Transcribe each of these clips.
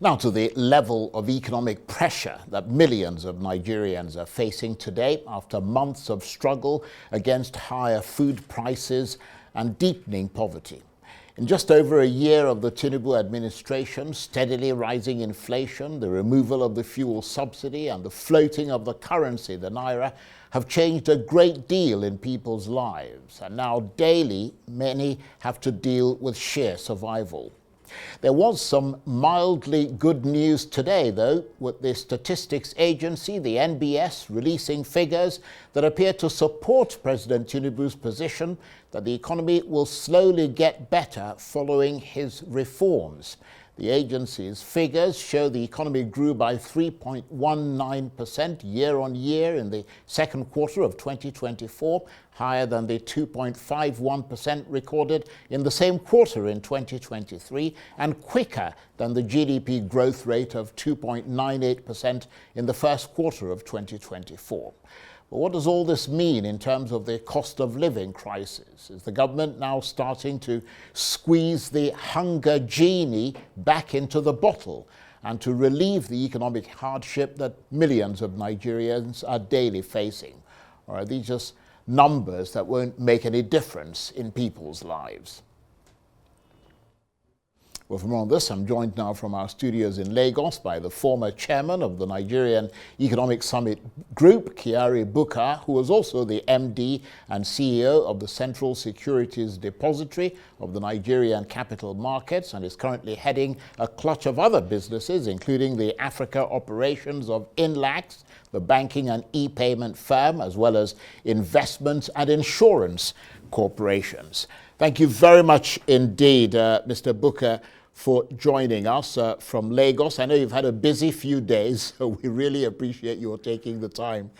Now to the level of economic pressure that millions of Nigerians are facing today after months of struggle against higher food prices and deepening poverty. In just over a year of the Tinubu administration, steadily rising inflation, the removal of the fuel subsidy and the floating of the currency, the naira, have changed a great deal in people's lives. And now daily, many have to deal with sheer survival. There was some mildly good news today, though, with the statistics agency, the NBS, releasing figures that appear to support President Tinubu's position that the economy will slowly get better following his reforms. The agency's figures show the economy grew by 3.19% year on year in the second quarter of 2024, higher than the 2.51% recorded in the same quarter in 2023, and quicker than the GDP growth rate of 2.98% in the first quarter of 2024. But what does all this mean in terms of the cost of living crisis? Is the government now starting to squeeze the hunger genie back into the bottle and to relieve the economic hardship that millions of Nigerians are daily facing? Or are these just numbers that won't make any difference in people's lives? Well, for more on this, I'm joined now from our studios in Lagos by the former chairman of the Nigerian Economic Summit Group, Kyari Bukar, who was also the MD and CEO of the Central Securities Depository of the Nigerian capital markets and is currently heading a clutch of other businesses, including the Africa operations of Inlax, the banking and e-payment firm, as well as investments and insurance corporations. Thank you very much indeed, Mr. Bukar, for joining us from Lagos. I know you've had a busy few days, so we really appreciate your taking the time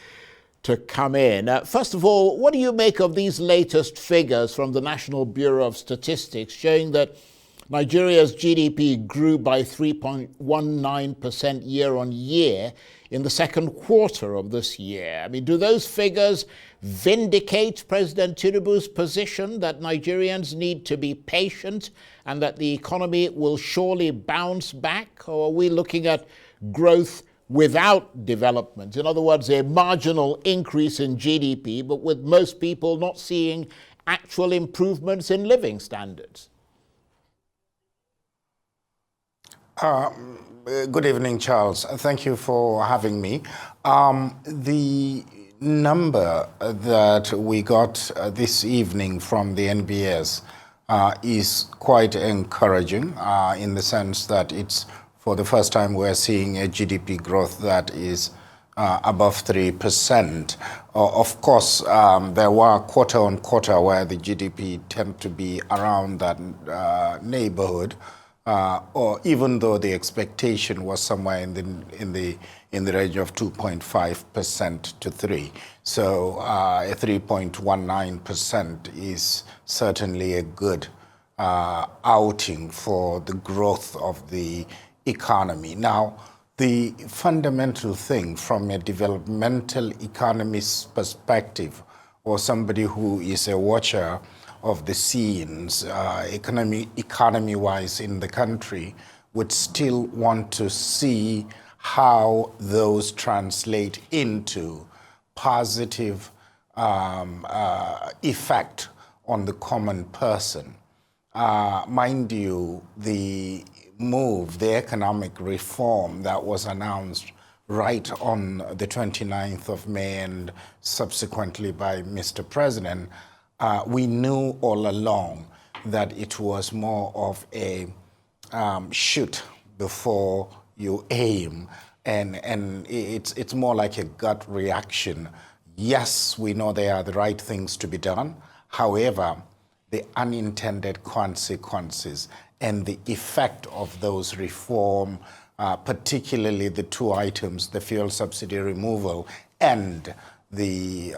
to come in. First of all, what do you make of these latest figures from the National Bureau of Statistics showing that Nigeria's GDP grew by 3.19% year on year in the second quarter of this year? I mean, do those figures vindicate President Tinubu's position that Nigerians need to be patient and that the economy will surely bounce back? Or are we looking at growth without development? In other words, a marginal increase in GDP, but with most people not seeing actual improvements in living standards? Good evening, Charles. Thank you for having me. The number that we got this evening from the NBS is quite encouraging in the sense that it's for the first time we're seeing a GDP growth that is above 3%. Of course, there were quarter on quarter where the GDP tend to be around that neighborhood. Or even though the expectation was somewhere in the range of 2.5% to 3%. So a 3.19% is certainly a good outing for the growth of the economy. Now, the fundamental thing from a developmental economist perspective, or somebody who is a watcher of the scenes, economy-wise in the country, would still want to see how those translate into positive effect on the common person. Mind you, the economic reform that was announced right on the 29th of May and subsequently by Mr. President, we knew all along that it was more of a shoot before you aim, and it's more like a gut reaction. Yes, we know they are the right things to be done. However, the unintended consequences and the effect of those reform, particularly the two items, the fuel subsidy removal and the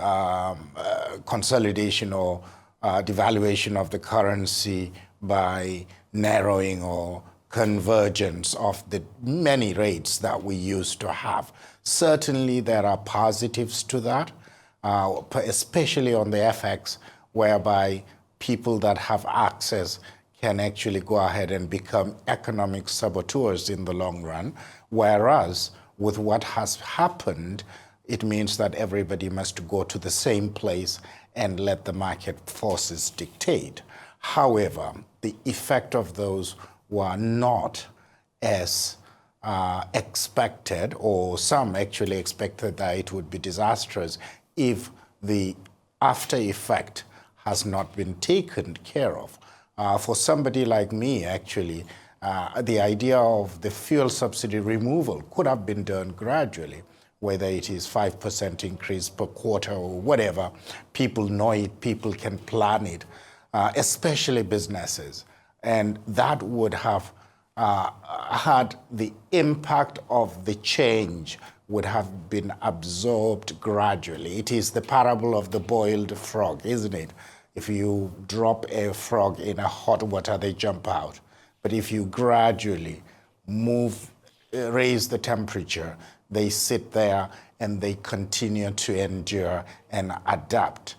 consolidation or devaluation of the currency by narrowing or convergence of the many rates that we used to have. Certainly there are positives to that, especially on the FX, whereby people that have access can actually go ahead and become economic saboteurs in the long run, whereas with what has happened, it means that everybody must go to the same place and let the market forces dictate. However, the effect of those were not as expected, or some actually expected that it would be disastrous if the after effect has not been taken care of. For somebody like me, actually, the idea of the fuel subsidy removal could have been done gradually, whether it is 5% increase per quarter or whatever. People know it, people can plan it, especially businesses. And that would have had the impact of the change would have been absorbed gradually. It is the parable of the boiled frog, isn't it? If you drop a frog in a hot water, they jump out. But if you gradually raise the temperature, they sit there and they continue to endure and adapt.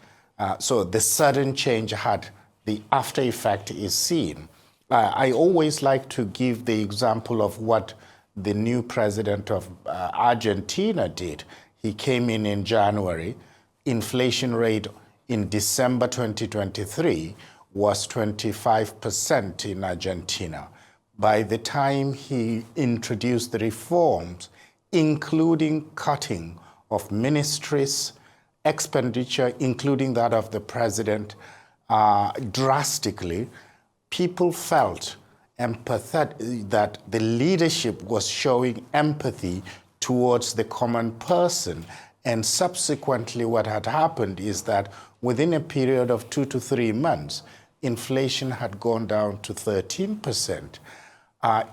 So the sudden change had the after effect is seen. I always like to give the example of what the new president of Argentina did. He came in January. Inflation rate in December 2023 was 25% in Argentina. By the time he introduced the reforms, including cutting of ministries, expenditure, including that of the president, drastically, people felt empathetic, that the leadership was showing empathy towards the common person. And subsequently, what had happened is that within a period of 2 to 3 months, inflation had gone down to 13%.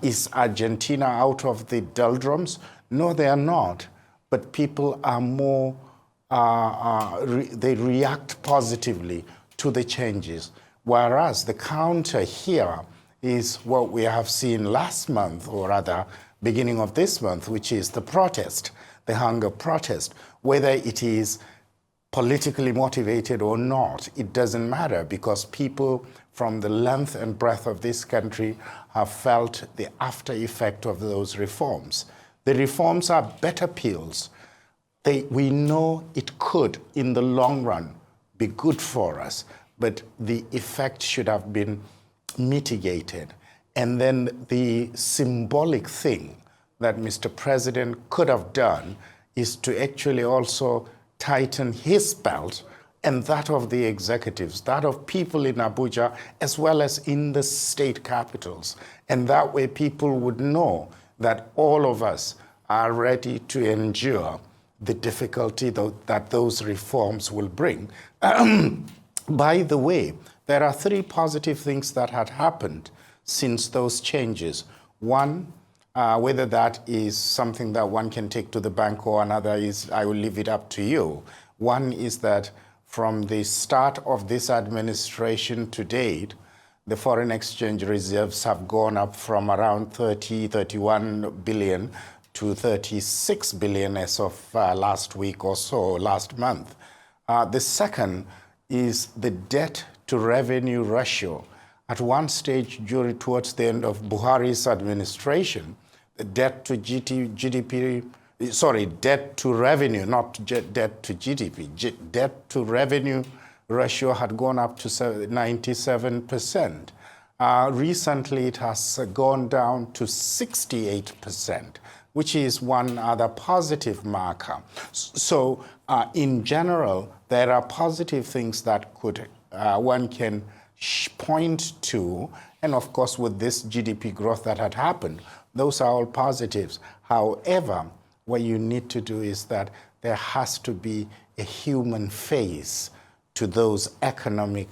Is Argentina out of the doldrums? No, they are not. But people are more, they react positively to the changes. Whereas the counter here is what we have seen last month, or rather beginning of this month, which is the protest, the hunger protest. Whether it is politically motivated or not, it doesn't matter, because people from the length and breadth of this country have felt the after effect of those reforms. The reforms are better pills. We know it could, in the long run, be good for us, but the effect should have been mitigated. And then the symbolic thing that Mr. President could have done is to actually also tighten his belt and that of the executives, that of people in Abuja, as well as in the state capitals. And that way people would know that all of us are ready to endure the difficulty that those reforms will bring. By the way, there are 3 positive things that had happened since those changes. One, whether that is something that one can take to the bank or another is, I will leave it up to you. One is that from the start of this administration to date, the foreign exchange reserves have gone up from around 31 billion to 36 billion as of last week or so, last month. The second is the debt to revenue ratio. At one stage towards the end of Buhari's administration, the debt to debt to revenue, not debt to GDP, debt to revenue ratio had gone up to 97%. Recently, it has gone down to 68%, which is one other positive marker. So in general, there are positive things that one can point to, and of course with this GDP growth that had happened, those are all positives. However, what you need to do is that there has to be a human face to those economic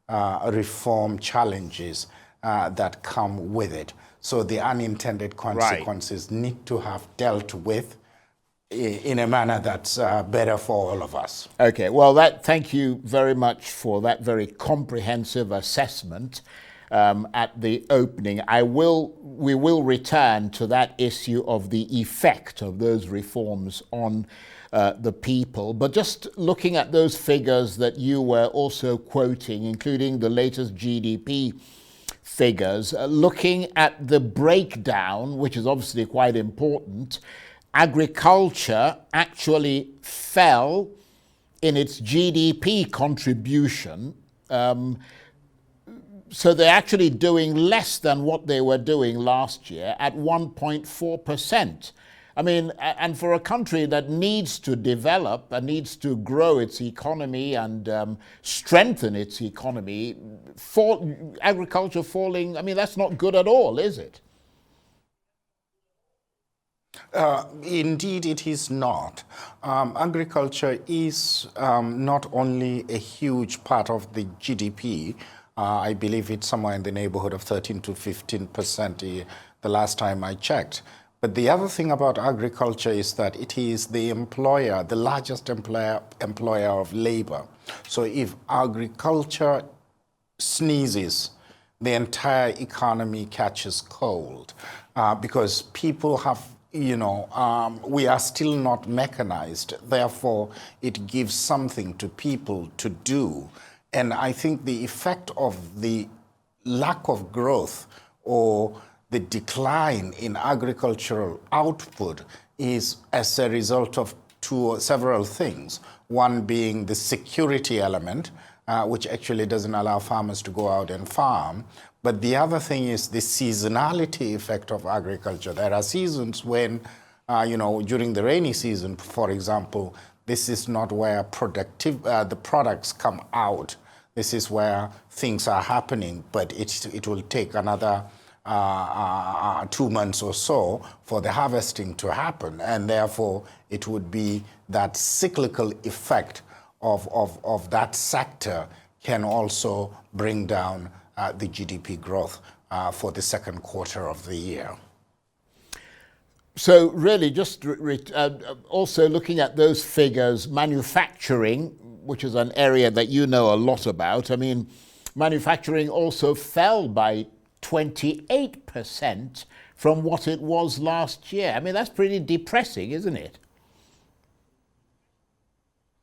reform challenges that come with it. So the unintended consequences need to have dealt with in a manner that's better for all of us. Okay, well, thank you very much for that very comprehensive assessment at the opening. We will return to that issue of the effect of those reforms on the people. But just looking at those figures that you were also quoting, including the latest GDP figures, looking at the breakdown, which is obviously quite important, agriculture actually fell in its GDP contribution. So they're actually doing less than what they were doing last year at 1.4%. I mean, and for a country that needs to develop and needs to grow its economy and strengthen its economy, agriculture falling, I mean, that's not good at all, is it? Indeed, it is not. Agriculture is not only a huge part of the GDP. I believe it's somewhere in the neighborhood of 13 to 15% the last time I checked. But the other thing about agriculture is that it is the employer, the largest employer of labor. So if agriculture sneezes, the entire economy catches cold because people have, we are still not mechanized. Therefore, it gives something to people to do. And I think the effect of the lack of growth or the decline in agricultural output is as a result of several things. One being the security element, which actually doesn't allow farmers to go out and farm. But the other thing is the seasonality effect of agriculture. There are seasons when, during the rainy season, for example, this is not where the products come out. This is where things are happening, but it will take another 2 months or so for the harvesting to happen, and therefore it would be that cyclical effect of that sector can also bring down the GDP growth for the second quarter of the year. So really just also looking at those figures, manufacturing, which is an area that you know a lot about, I mean, manufacturing also fell by 28% from what it was last year. I mean, that's pretty depressing, isn't it?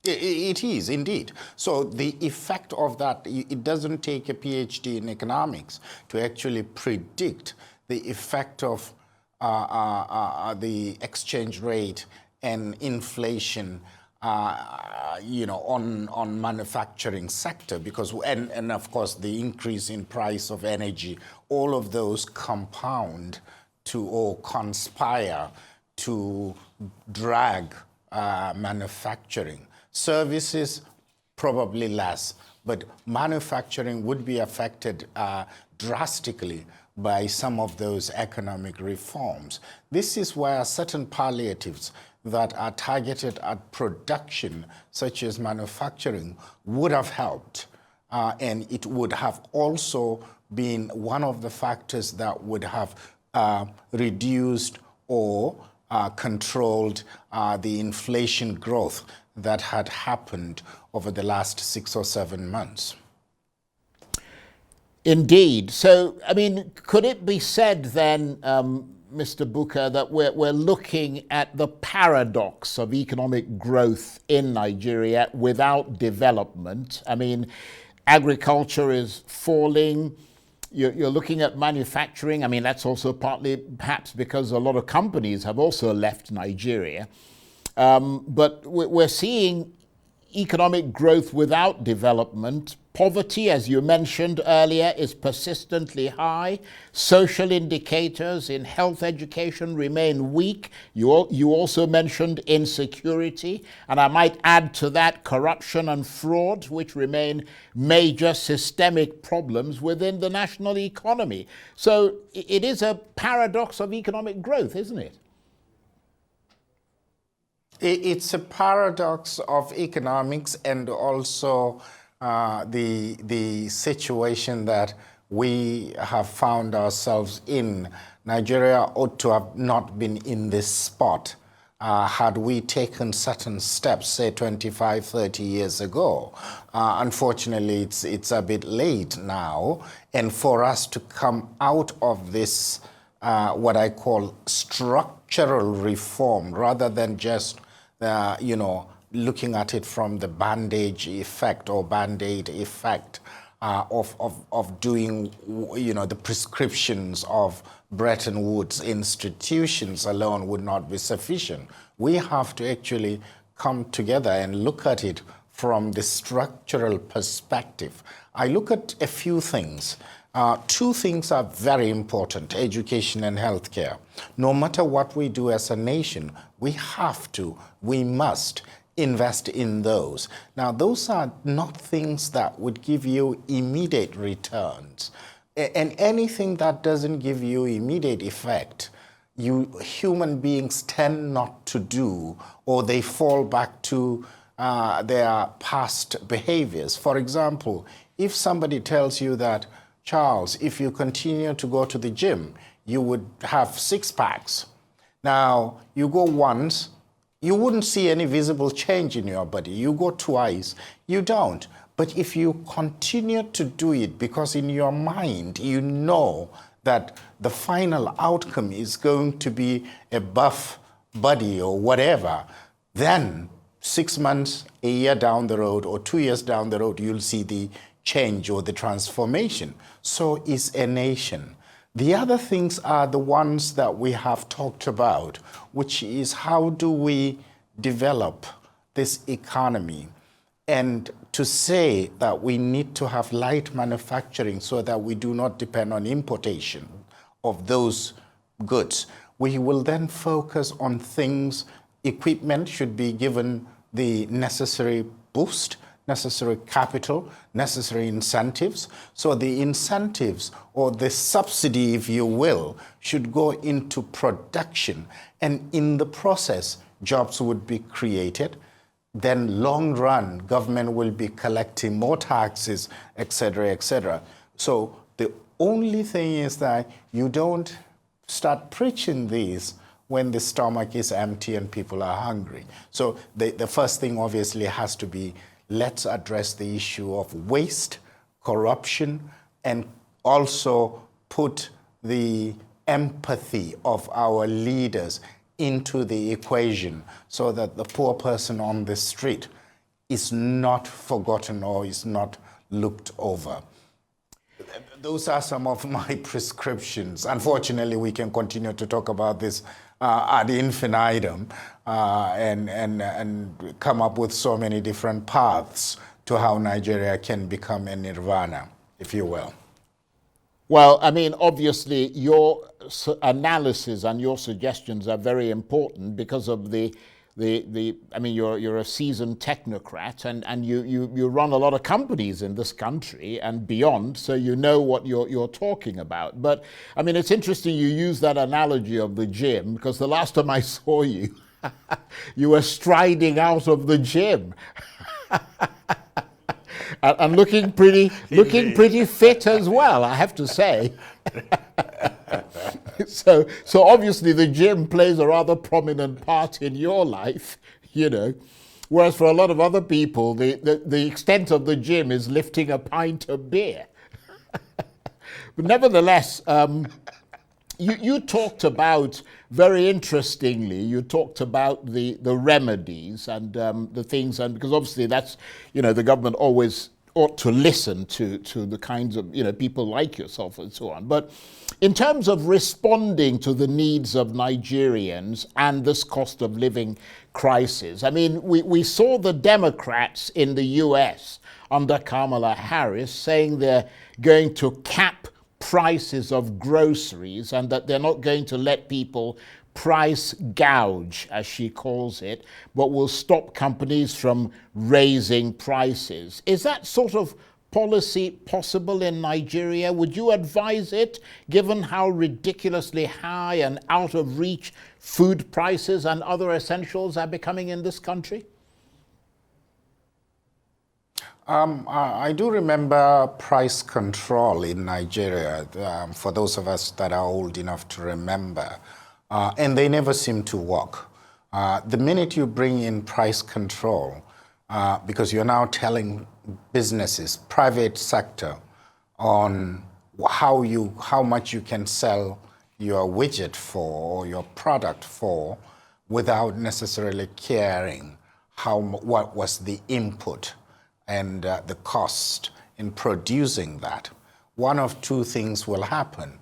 It is, indeed. So the effect of that, it doesn't take a PhD in economics to actually predict the effect of the exchange rate and inflation on manufacturing sector, because and of course the increase in price of energy, all of those compound to or conspire to drag manufacturing. Services probably less, but manufacturing would be affected drastically by some of those economic reforms. This is where certain palliatives that are targeted at production, such as manufacturing, would have helped. And it would have also been one of the factors that would have reduced or controlled the inflation growth that had happened over the last 6 or 7 months. Indeed. So, I mean, could it be said then, Mr. Bukar, that we're looking at the paradox of economic growth in Nigeria without development? I mean, agriculture is falling. You're looking at manufacturing. I mean, that's also partly perhaps because a lot of companies have also left Nigeria. But we're seeing economic growth without development. Poverty, as you mentioned earlier, is persistently high. Social indicators in health education remain weak. You also mentioned insecurity. And I might add to that corruption and fraud, which remain major systemic problems within the national economy. So it is a paradox of economic growth, isn't it? It's a paradox of economics and also the situation that we have found ourselves in. Nigeria ought to have not been in this spot had we taken certain steps, say 25, 30 years ago. Unfortunately, it's a bit late now. And for us to come out of this, what I call structural reform, rather than just looking at it from the bandage effect or band-aid effect, of doing, the prescriptions of Bretton Woods institutions alone would not be sufficient. We have to actually come together and look at it from the structural perspective. I look at a few things. Two things are very important: education and healthcare. No matter what we do as a nation, we must invest in those. Now, those are not things that would give you immediate returns. And anything that doesn't give you immediate effect, human beings tend not to do, or they fall back to their past behaviors. For example, if somebody tells you that, Charles, if you continue to go to the gym, you would have 6 packs. Now, you go once, you wouldn't see any visible change in your body. You go twice, you don't. But if you continue to do it, because in your mind you know that the final outcome is going to be a buff body or whatever, then 6 months, a year down the road, or 2 years down the road, you'll see the change or the transformation. So is a nation. The other things are the ones that we have talked about, which is how do we develop this economy? And to say that we need to have light manufacturing so that we do not depend on importation of those goods. We will then focus on things. Equipment should be given the necessary boost, necessary capital, necessary incentives. So the incentives, or the subsidy, if you will, should go into production. And in the process, jobs would be created. Then long run, government will be collecting more taxes, et cetera, et cetera. So the only thing is that you don't start preaching these when the stomach is empty and people are hungry. So the first thing obviously has to be, let's address the issue of waste, corruption, and also put the empathy of our leaders into the equation so that the poor person on the street is not forgotten or is not looked over. Those are some of my prescriptions. Unfortunately, we can continue to talk about this ad infinitum and come up with so many different paths to how Nigeria can become a nirvana, if you will. Well, I mean, obviously, your analysis and your suggestions are very important because of I mean, you're a seasoned technocrat and you run a lot of companies in this country and beyond, so you know what you're talking about. But, I mean, it's interesting you use that analogy of the gym, because the last time I saw you, you were striding out of the gym. And looking pretty fit as well, I have to say. So obviously the gym plays a rather prominent part in your life, you know. Whereas for a lot of other people, the extent of the gym is lifting a pint of beer. But nevertheless, you talked about, very interestingly, you talked about the remedies and the things, and because obviously that's, you know, the government always ought to listen to the kinds of, you know, people like yourself and so on. But in terms of responding to the needs of Nigerians and this cost of living crisis, I mean, we saw the Democrats in the US under Kamala Harris saying they're going to cap prices of groceries and that they're not going to let people price gouge, as she calls it, but will stop companies from raising prices. Is that sort of policy possible in Nigeria? Would you advise it, given how ridiculously high and out of reach food prices and other essentials are becoming in this country? I do remember price control in Nigeria, for those of us that are old enough to remember, and they never seem to work. The minute you bring in price control, because you're now telling businesses, private sector, on how much you can sell your widget for or your product for, without necessarily caring what was the input and the cost in producing that, one of two things will happen.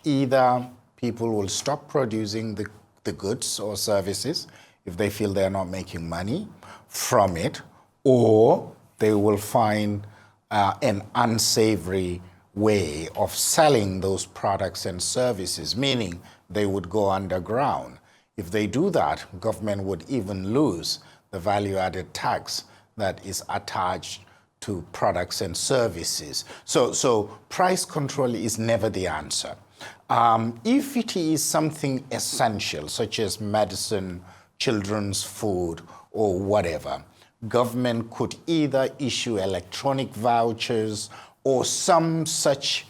Either people will stop producing the goods or services if they feel they're not making money from it, or they will find an unsavory way of selling those products and services, meaning they would go underground. If they do that, government would even lose the value-added tax that is attached to products and services. So price control is never the answer. If it is something essential, such as medicine, children's food, or whatever, government could either issue electronic vouchers or some such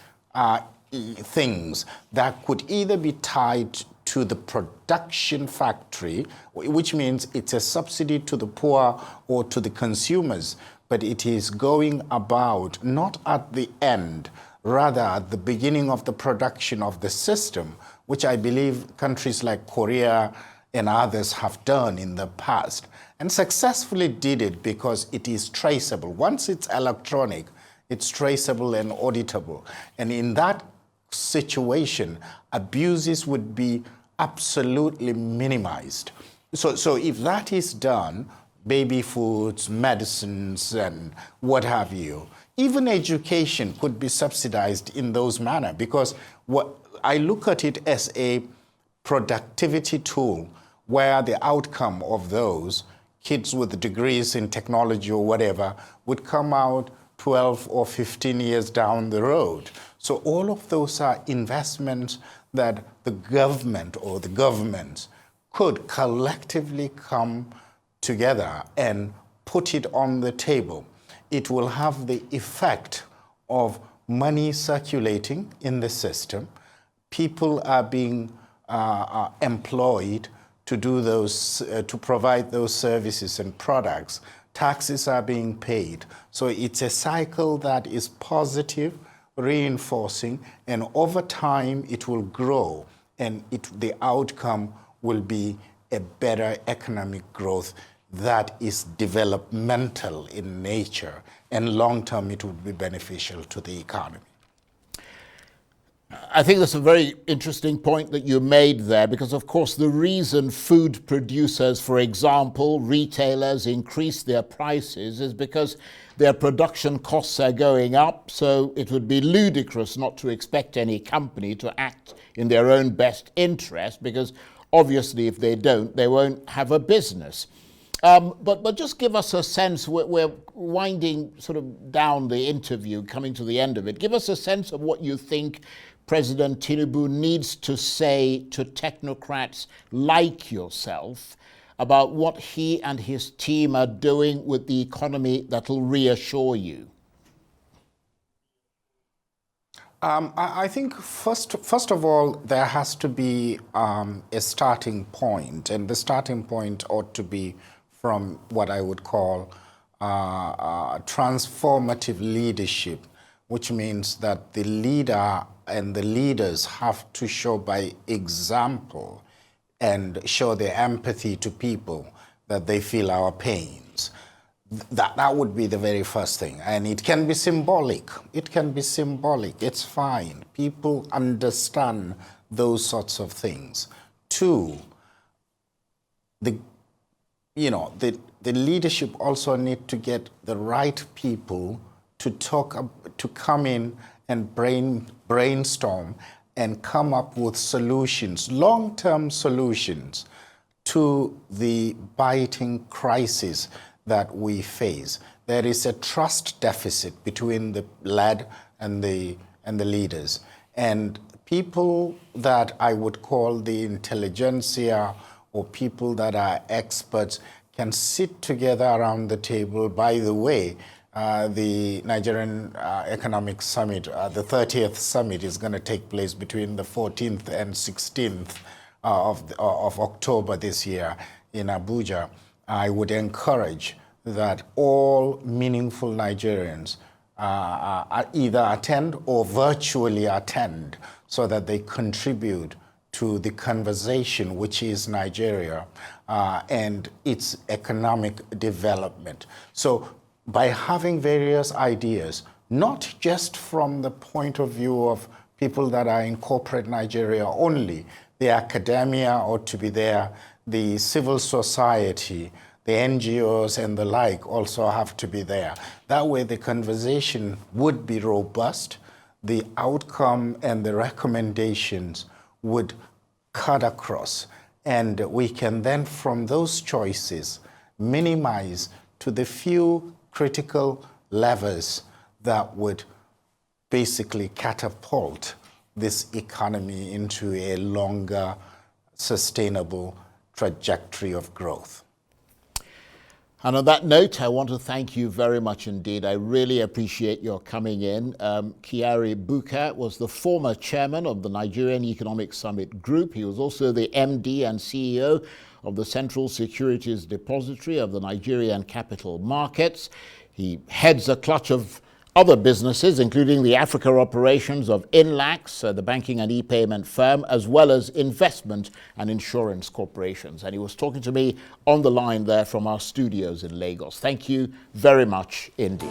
things that could either be tied to the production factory, which means it's a subsidy to the poor or to the consumers, but it is going about not at the end, rather at the beginning of the production of the system, which I believe countries like Korea and others have done in the past, and successfully did it because it is traceable. Once it's electronic, it's traceable and auditable. And in that situation, abuses would be absolutely minimized. So if that is done, baby foods, medicines, and what have you, even education could be subsidized in those manner, because what I look at it as a productivity tool where the outcome of those kids with degrees in technology or whatever would come out 12 or 15 years down the road. So all of those are investments that the government or the governments could collectively come together and put it on the table. It will have the effect of money circulating in the system. People are being employed to do those, to provide those services and products. Taxes are being paid. So it's a cycle that is positive, reinforcing, and over time it will grow, and the outcome will be a better economic growth that is developmental in nature, and long term it would be beneficial to the economy. I think that's a very interesting point that you made there, because of course the reason food producers, for example, retailers increase their prices is because their production costs are going up. So it would be ludicrous not to expect any company to act in their own best interest, because obviously if they don't, they won't have a business. But just give us a sense, we're winding sort of down the interview, coming to the end of it. Give us a sense of what you think President Tinubu needs to say to technocrats like yourself about what he and his team are doing with the economy that'll reassure you. I think first of all, there has to be a starting point, and the starting point ought to be from what I would call transformative leadership, which means that the leader and the leaders have to show by example and show their empathy to people that they feel our pains. That would be the very first thing. And it can be symbolic. It can be symbolic. It's fine. People understand those sorts of things. Two, the leadership also need to get the right people to come in and brainstorm and come up with solutions, long-term solutions to the biting crisis that we face. There is a trust deficit between the led and the leaders. And people that I would call the intelligentsia or people that are experts can sit together around the table. By the way, the Nigerian Economic Summit, the 30th summit, is going to take place between the 14th and 16th of October this year in Abuja. I would encourage that all meaningful Nigerians either attend or virtually attend, so that they contribute to the conversation, which is Nigeria and its economic development. So by having various ideas, not just from the point of view of people that are in corporate Nigeria only. The academia ought to be there, the civil society, the NGOs and the like also have to be there. That way the conversation would be robust, the outcome and the recommendations would cut across, and we can then from those choices minimize to the few critical levers that would basically catapult this economy into a longer, sustainable trajectory of growth. And on that note, I want to thank you very much indeed. I really appreciate your coming in. Kyari Bukar was the former chairman of the Nigerian Economic Summit Group. He was also the MD and CEO of the Central Securities Depository of the Nigerian Capital Markets. He heads a clutch of other businesses, including the Africa operations of Inlax, the banking and e-payment firm, as well as investment and insurance corporations. And he was talking to me on the line there from our studios in Lagos. Thank you very much indeed.